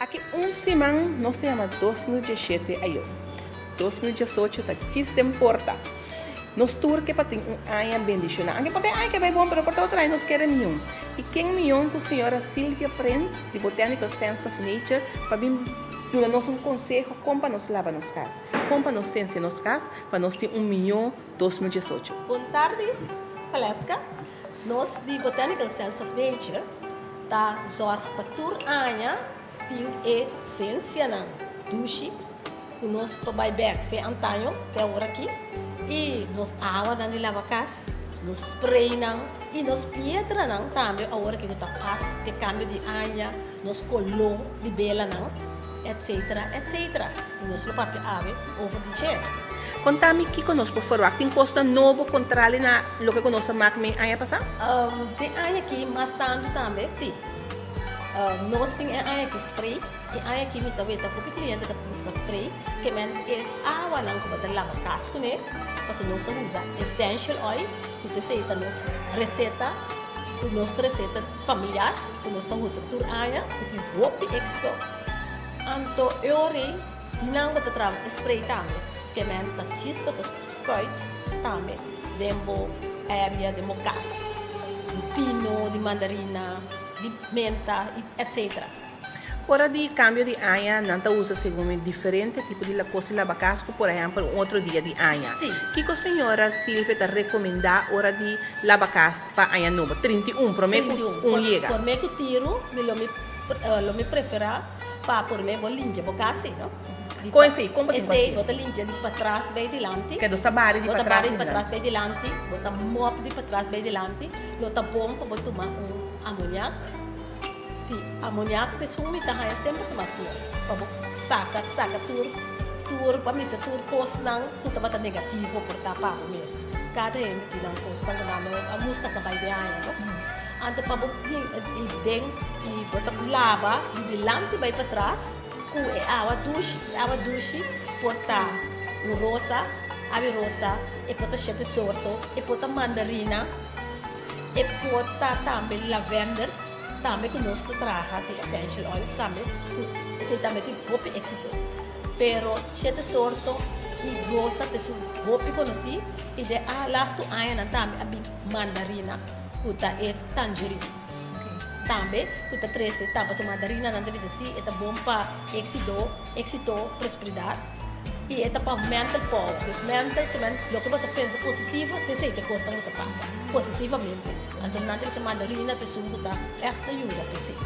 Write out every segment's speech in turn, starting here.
Aqui semana nós temos 2017 aí. 2018 está desemporta. Nos tour que para ter ano bendição. Aqui para ter ano que vai bom, pero para outra nós queremos E quem milhão com a senhora Silvia Prince, de Botanical Sense of Nature, para vir dar-nos conselho como para nos lavar nos casas. Como para nos ciência nos casas, para nós ter 1.000.000 2018. Boa tarde, Palesca. Nós de Botanical Sense of Nature tá zorg para tour anya tem essência na dushi que nós para back fe antanho até hora aqui e nós água na lava casa nos spray não e nos pedra não também a hora que está paz que cambio de anya nos color de bela não etc etc e nós não papi ave over the jet. Contame que conosco por favor, tem costa novo controle na lo que conosco mak me aya passar? Tem anya aqui mas tanto também sim. Nós temos aqui spray e aqui me também tá para o cliente que busca spray que men é água não que pode lavar casco né porque nós usa essential oil que se é nossa receita familiar que nós usa tur aya que tem hope êxito anto ore não que trava spray também que men tá chispa tá sprite também dembo area de mocas de pino de mandarina de menta, etc. Ora de cambio de anha, não usa segundo diferente tipo de coisa de lavar casco, por exemplo, outro dia de anha. Sim. Que a senhora Silvia te recomenda hora de lavar casco para anha nova? 31, prometo chega. Por mim que tiro, lo me prefera para por mim vou limpar a casa, não? Coisa como que você? Bota limpa de para trás bem delante. Que dosta bari de para trás. Bota para trás bem delante, bota mop de para trás bem delante, bota pompa, bota tomar ammoniac. Di ammoniac te sumi ta haya sempre que mas clear. Pabo saca tur pa misa tur cos nang tuta bata negativo por ta pa mes. Cada ente nang cos nang nano amusta ka bay de ayo. Anto pabo ding e bota lava di delante bay para trás ku e awa dushi porta rosa, ave rosa e porta sete sorto e porta mandarina e porta também lavender também que nós trabalhamos de essential oil também esse também tem hope éxito pero sete sorto e rosa te su hope conheci e de last to ayan também a mandarina kuta e tangerine também kuta 13 tampa so mandarina não deve ser é bom para éxito prosperidade e é para mental power dus mental também lo que você pensa positivo te sei te costa não te passa positivamente então não deve ser mandarina te suga echt ajuda te sei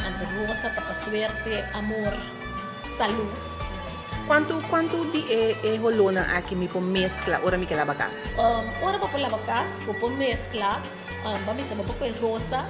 então rosa te para suerte amor saúde Quanto de rolona aqui me por mescla ora me que lava casa? Ora para lavar casa, para mesclar, vamos dizer, para rosa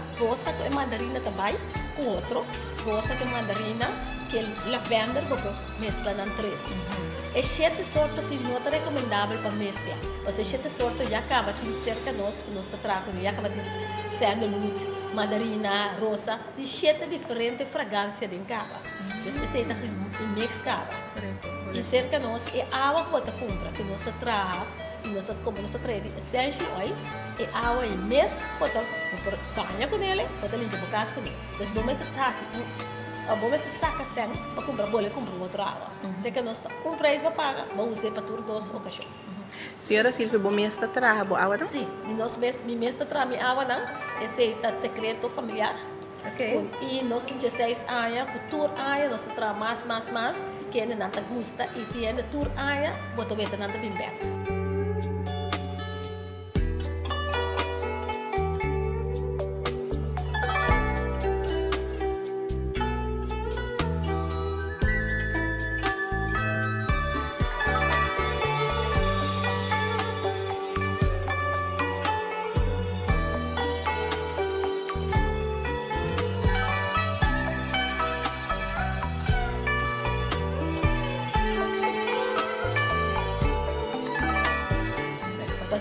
com mandarina também, com outro, rosa com mandarina, que lavender para mesclar em três. E sete sortos que não é recomendável para mesclar. Ou seja, sete sortos já acaba de cerca nós, que nós trabalhamos, já acaba de sandalwood, mandarina, rosa, de sete diferentes fragrâncias de cada. Então, esse é o mix cada. E cerca nós é água que você compra, que nós trabalhamos, e nós compramos essential oil, e água e mês, você banha com ele, você limpa o casco com ele. Então, vamos taça, vamos saca sem, para comprar bolha, comprar outra água. Cerca nós compramos para pagar, vamos usar para tudo dois ou cachorro. Senhora Silvia, bom mês está trabalhando água não? Sim, nós mês está trabalhando água não, esse é secreto familiar. Okay. E nós temos 16 anos, por tour anos, nós trabalhamos mais, que ainda não gosta, e tem tour anos, botou bem não bem bem.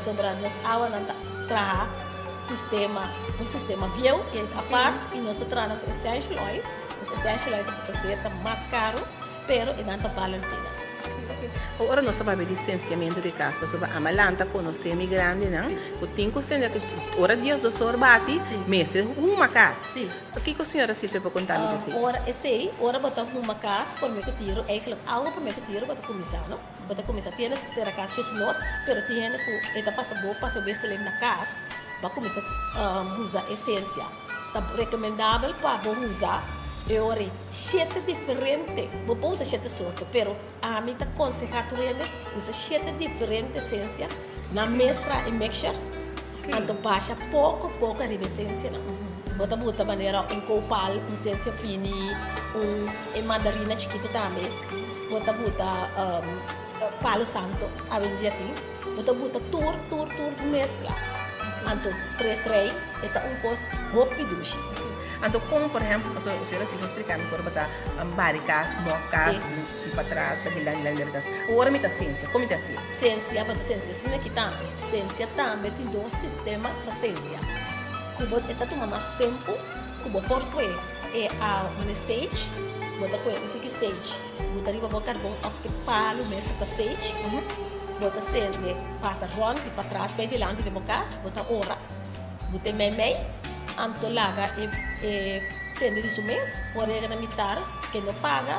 Sobre nós água não traga um sistema bio que é a parte e nós trabalhamos com essential oil. Os essential oil pode ser mais caro, pero é não vale a pena. Agora nós só vamos licenciamento de casa, para sobre a malanta conhecer migrante, não? O tinco sendo que ora dias do senhor bate, meses uma casa. Sim. O que a senhora Silvia para contar me assim? Ora botar uma casa por mim que tiro, algo por mim que tiro botar começar, não? Botar começar tiene que ser a casa que não, pero tiene que eta passa boa passa bem se na casa, vai começar usar essência. Tá recomendável para usar ora sete diferente, vou usar sete sorte, pero a mim tá aconselhado ele usa sete diferente essência na mestra e mixture, então baixa pouco a essência não. Bota maneira copal, essência fini, mandarina chiquito também, bota palo santo, a vendia tem, bota tur mescla, então três rei, eta coisa rápido. Então, como, por exemplo, a senhora Silvia explicando, por botar barricas, mocas, e para trás, da guilherme, agora me dá ciência, como me dá ciência? Ciência, sim aqui também. Ciência também tem dois sistemas para ciência. Como está tomando mais tempo, como por que a sage, bota com o que sage, bota ali para carvão, que palo mesmo para sage, bota sende, passa ron, e para trás, para diante de mocas, bota ora, bota meio, antolaga sende de mês, por ele na mitar, que não paga,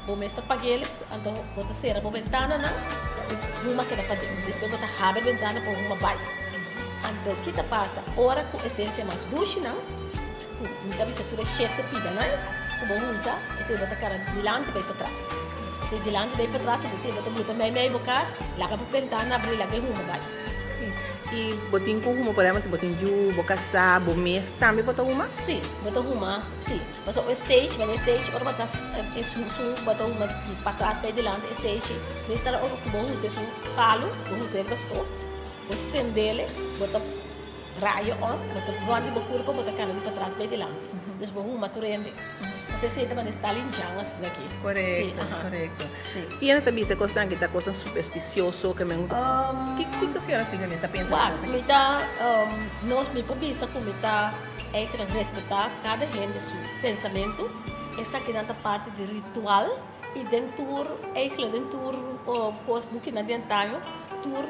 o mês está pagando, então bota cera para ventana, não, uma que dá para dentro, depois bota abre a ventana para uma baia. Então, o que te passa? Ora com essência mais doce, não? Muita vez tu rechete pida, não é? Como usa, você bota cara de dilante vai para trás. Se dilante vai para trás, você bota meio bocas, larga para a ventana, abre lá que uma vai. E botin com uma, por exemplo, se botin de boca sabo, mês, também bota uma? Sim, bota uma, sim. Mas o sage, mas sage, ora bota bota uma para trás, para dilante, sage. Mas está o que usa é palo, usa ele estofa. Você estender, bota raio on, bota ronde para curva, bota cana para trás, para dilante. Então, uma tu rende. Você sente mas está linjangas daqui. Correto, correto. Sim. E ainda também se consta que está coisa supersticioso que me que a senhora Silvia está pensando? Me tá, nós me pobisa como está respeitar cada gente seu pensamento. Essa aqui é parte de ritual e dentro coisa que não adiantamos, tur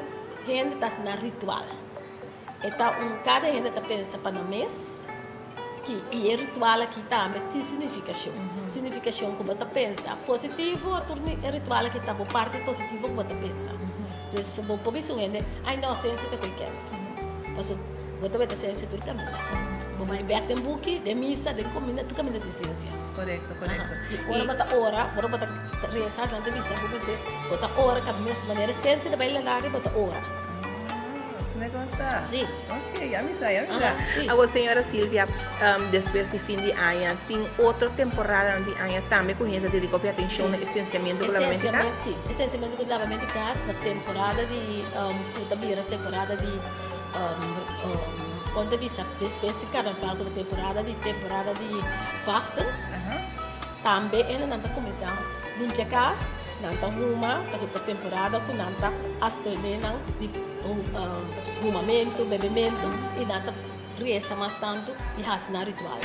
gente está na ritual. Então, cada gente está pensando para o mês. E o ritual aqui também tem significação. Significação como você pensa positivo, o ritual aqui está parte positiva como você pensa. Então, se você pode dizer, a inocência é qualquer coisa. Mas você vai ter ciência do caminho. Você vai ver um buque de missa, de comida, tu caminho de ciência. Correto. E agora você rezar na missa, você ora com a mesma maneira, ciência vai lá e você ora. Negócio. Sim. Ok, já me sai. Sim. Agora, senhora Silvia, depois de fim de ano, tem outra temporada de ano também com gente de copia atenção no essenciamento do lavamento de casa? Sim, essenciamento do lavamento de casa, na temporada de, também na temporada de, onde visa, depois de carnaval, na temporada de fasta, também ainda não está começando a limpar a casa, não está uma, a temporada com não está as de fumamento, bebimento e nada reza mais tanto e faz na ritual.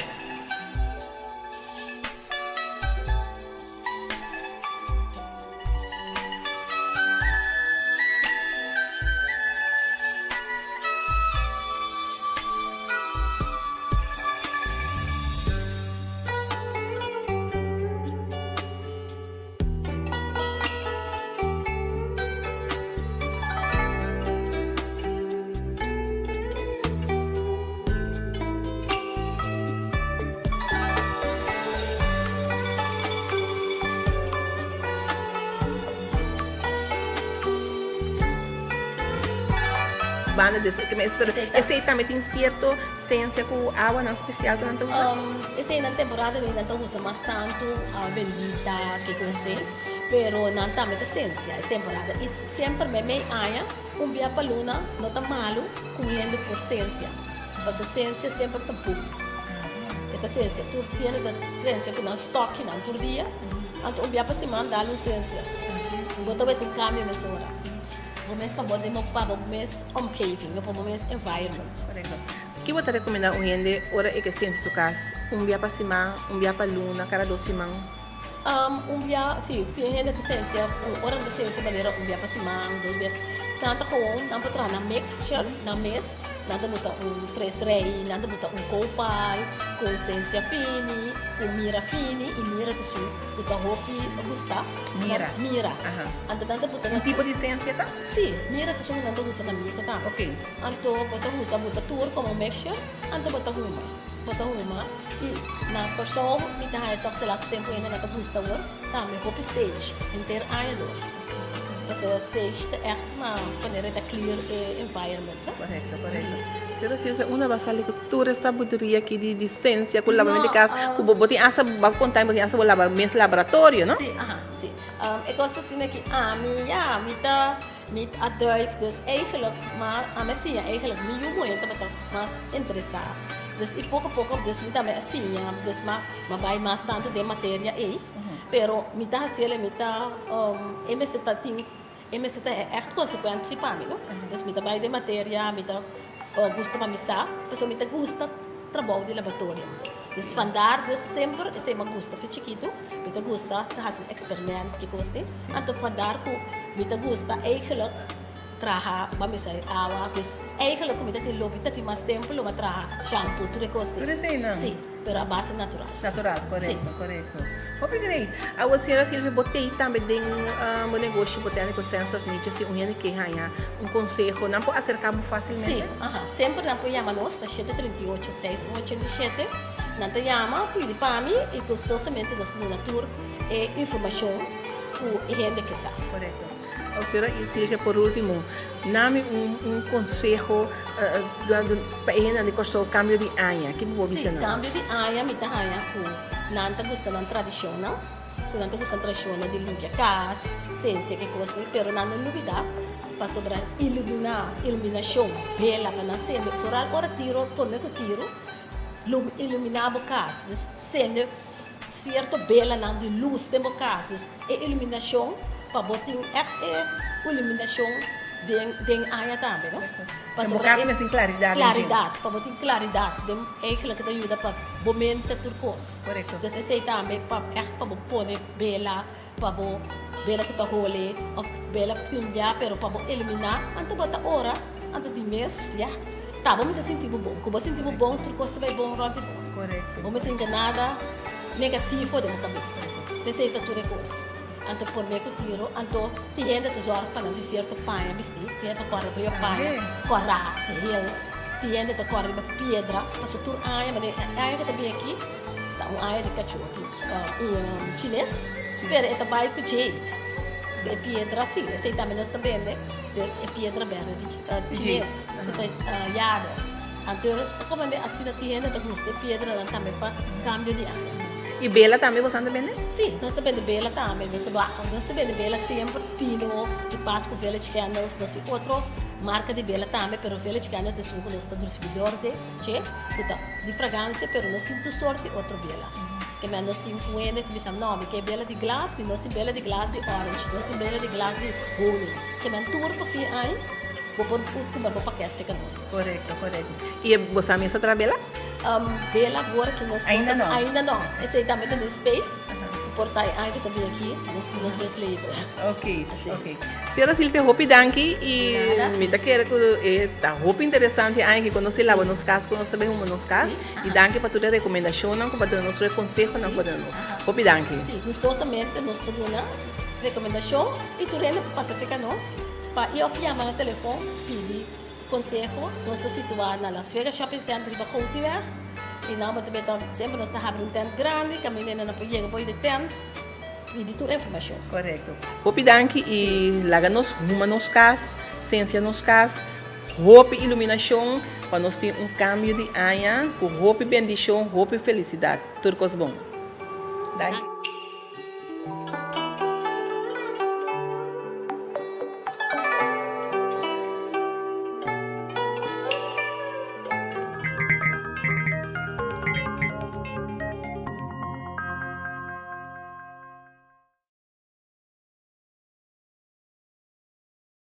Banda desse que me espera. Esse também tem certa ciência com água não especial que não está usando. Esse na temporada nem não usa mais tanto a bendita que gostei, pero não está muita ciência. A temporada e sempre me aia dia para luna não está malo comendo por ciência. Mas a ciência sempre está pouco. Esta ciência tu tiene da ciência que não estoque não por dia. Então dia para semana dá a ciência. Botar vai ter câmbio mesmo hora. O mês está bom de mocpar, o mês omgeving, o mês environment. Correto. O que você recomenda a gente, ora é que ciência sua casa, dia para semana, dia para luna, cada 2 semanas? dia, sim, fim de ciência, hora de ciência maneira dia para cima, 2 dia. Tanto com não para na mixture, na mes, nada botar três rei, nada botar copal, com ciência fini, com mira fini e mira de sul, botar hopi, gusta. Mira. Anto nada botar Tipo de ciência, tá? sim, mira de sul nada gusta na misa, tá? Ok. Anto botar tour como mixture, anto botar uma e na pessoa me dá aí toque lá tempo ainda na gusta agora tá me hope stage inteiro ainda pessoa stage é echt uma maneira de clear environment Correto. Senhora Silvia, uma basal que toda essa sabedoria aqui de ciência com o laboratório de casa, que o botem asa vai contar, botem asa vai mes laboratório, não? Sim. Eu gosto assim que met uitduikt. Dus eigenlijk, maar aan mij zie je eigenlijk niet hoe mooi het mas interessar. Dus ik pouco dus met mij zie je, dus maar bij mas tanto de materia pero met dat hele met dat MS é echt consequência para mim, não? Dus met bij de materia, met gusta para missa, pessoa met gusta trabalho de laboratório. Dus vandaar, dus sempre, se me gusta fi chiquito, me gusta, te has een experiment que koste. Anto vandaar ko, me gusta eigenlijk traha, mami say awa, dus eigenlijk me dat lobi dat mas tempo lo traha shampoo tu koste. Tu sei não? Sim, pero a base natural. Natural, correto. Obrigado. A senhora Silvia botei também um negócio botânico Sense of Nature, se um que ganha conselho, não pode acercar facilmente. Sim, sempre não pode chamar nós, da 738 687. Não te chama, pode para mim e custosamente nós temos tour e informação para gente que sabe. Correto. A senhora Silvia, por último, dá-me conselho para ele de o cambio de área. Que você dizer? Sim, cambio de área, me dá não te gusta não tradicional, não te gusta tradicional de limpar casa, ciência que gosta, pero não novidade para sobrar iluminação bela para nascer, foral ora tiro, por me tiro, iluminar o casa, sendo certo bela não de luz de casa, e iluminação para botar iluminação de área também, não? Para sobrar claridade. Para botar claridade, eigenlijk dat ajuda para momento turcos. Correto. Dus esse também para pôr bela, para bela que está role, ou bela pinja, pero para iluminar, anto bota hora, anto de mês, já. Tá, vamos sentir bom. Como sentir bom, turcos vai bom, rote bom. Correto. Vamos sentir nada negativo de uma cabeça. Desse turcos. Anto por me tiro, anto tiende tu zorg para não dizer tu pai, vestir, tiende tu corre para pai, corra, tiende tu corre para pedra, passo tu aia, mas aia que também aqui, tá aia de cachorro, chinês, pero é também com jade, é pedra assim, esse também nós também, né? Deus é pedra verde de chinês, que yada, anto como é assim da tiende tu gosta de pedra, não também para cambio de área. E bela também você anda bem, né? Sim, nós também de bela também. Nós também de bela sempre pino que passa com Village Candles. Nós temos outra marca de bela também, pero Village Candles de suco nós temos distribuidor de fragrância, pero nós temos sorte outra bela. Que nós temos coenda que dizem nome, que é bela de glass, nós temos bela de glass de orange, nós temos bela de glass de honey. Que nós tour para fi aí, vou pôr o paquete se nós. Correto. E você mesmo trabalha? Bela agora que nós ainda não. Esse aí também tem Spain. Portai ainda também aqui, nós temos bem livre. Ok. Senhora Silvia, hope danke e me tá querendo que tá hope interessante aí que quando se lava nos casos, quando se bem nos casos e danke para toda recomendação, não para dar nosso conselho, não para nós. Hope danke. Sim, gostosamente nós temos uma recomendação e tu rende para passar com nós. Para eu chamar no telefone, pedir conselho, nós estamos situados na Las Vegas Shopping Center para conseguir. E não, mas também sempre nós estamos abrindo tent grande, caminhando na poeira, depois de tent, e de toda a informação. Correto. Hope danke e laga nos rumo nos cas, ciência nos cas, hope iluminação, para nós ter cambio de área, com hope bendição, hope felicidade. Tudo coisa bom. Danke.